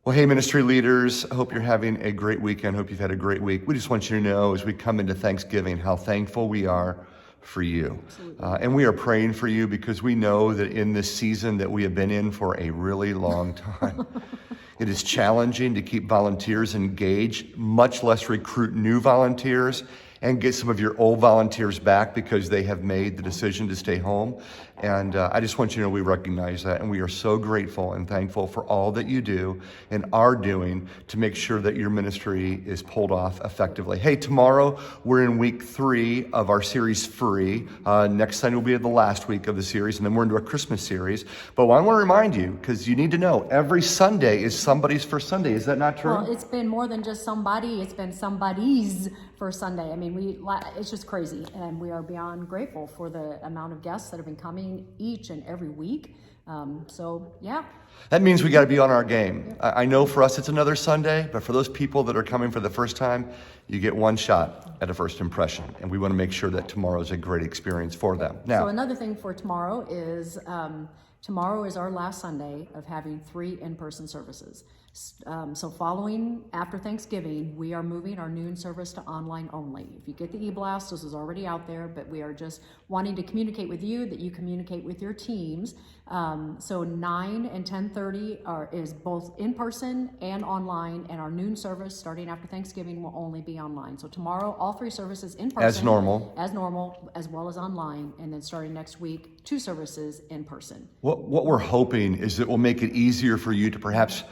Well, hey, ministry leaders, I hope you're having a great weekend. Hope you've had a great week. We just want you to know as we come into Thanksgiving how thankful we are for you. And we are praying for you because we know that in this season that we have been in for a really long time, it is challenging to keep volunteers engaged, much less recruit new volunteers and get some of your old volunteers back because they have made the decision to stay home. And I just want you to know we recognize that, and we are so grateful and thankful for all that you do and are doing to make sure that your ministry is pulled off effectively. Hey, tomorrow we're in week 3 of our series Free. Next Sunday will be the last week of the series, and then we're into a Christmas series. But I want to remind you, because you need to know, every Sunday is somebody's first Sunday. Is that not true? Well, it's been more than just somebody. It's been somebody's first Sunday. I mean, it's just crazy, and we are beyond grateful for the amount of guests that have been coming each and every week. So, yeah. That means we got to be on our game. I know for us it's another Sunday, but for those people that are coming for the first time, you get one shot at a first impression, and we want to make sure that tomorrow is a great experience for them. Now, so another thing for tomorrow is our last Sunday of having 3 in-person services. So following after Thanksgiving, we are moving our noon service to online only. If you get the e-blast, this is already out there, but we are just wanting to communicate with you, that you communicate with your teams. So 9 and 10:30 is both in person and online, and our noon service starting after Thanksgiving will only be online. So tomorrow, all 3 services in person. As normal, as well as online, and then starting next week, 2 services in person. What we're hoping is that we'll make it easier for you to perhaps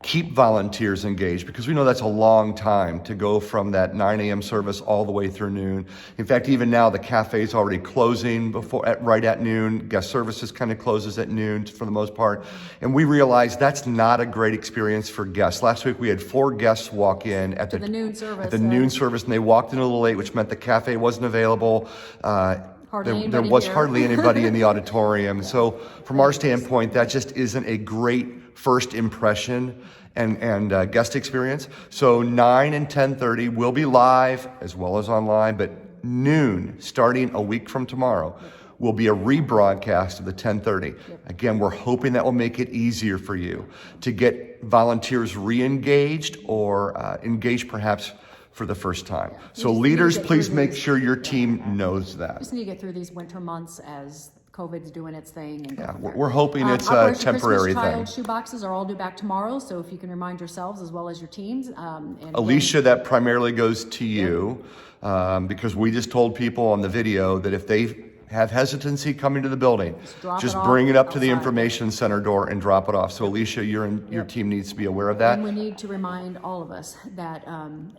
keep volunteers engaged, because we know that's a long time to go from that 9 a.m. service all the way through noon. In fact, even now the cafe is already closing right at noon. Guest services kind of closes at noon for the most part. And we realize that's not a great experience for guests. Last week we had 4 guests walk in at the noon service, and they walked in a little late, which meant the cafe wasn't available. There was hardly anybody in the auditorium. So from our standpoint, that just isn't a great first impression and guest experience. So 9 and 10:30 will be live as well as online, but noon, starting a week from tomorrow, will be a rebroadcast of the 10:30. Again, we're hoping that will make it easier for you to get volunteers re-engaged or engaged perhaps for the first time. So leaders, please make sure your team knows that. Just need to get through these winter months as COVID's doing its thing. And we're hoping it's a temporary Christmas thing. Child shoe boxes are all due back tomorrow, so if you can remind yourselves as well as your teams. And Alicia, that primarily goes to you, because we just told people on the video that if they have hesitancy coming to the building, just bring it up to the information center door and drop it off. So Alicia, your team needs to be aware of that. And we need to remind all of us that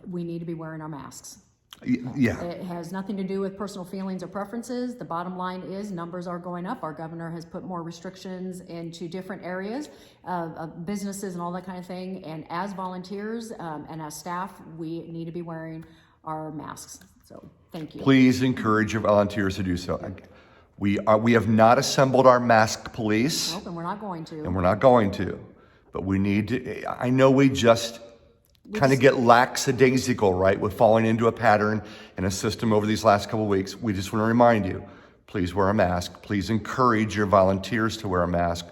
we need to be wearing our masks. Yeah. It has nothing to do with personal feelings or preferences. The bottom line is numbers are going up. Our governor has put more restrictions into different areas of businesses and all that kind of thing. And as volunteers and as staff, we need to be wearing our masks. So thank you. Please encourage your volunteers to do so. We have not assembled our mask police. Nope, and we're not going to. And we're not going to. But we need to. I know we just kind of get lackadaisical, right, with falling into a pattern and a system over these last couple of weeks. We just want to remind you, please wear a mask. Please encourage your volunteers to wear a mask.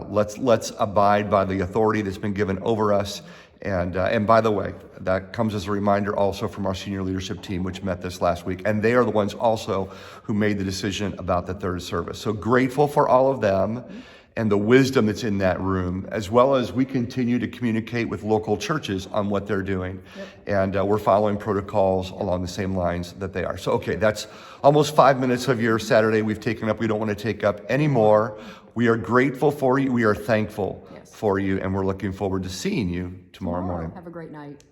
Let's abide by the authority that's been given over us. And by the way, that comes as a reminder also from our senior leadership team, which met this last week. And they are the ones also who made the decision about the 3rd service. So grateful for all of them and the wisdom that's in that room, as well as we continue to communicate with local churches on what they're doing. And we're following protocols along the same lines that they are. So, okay, that's almost 5 minutes of your Saturday we've taken up. We don't want to take up any more. We are grateful for you. We are thankful for you. And we're looking forward to seeing you tomorrow morning. Have a great night.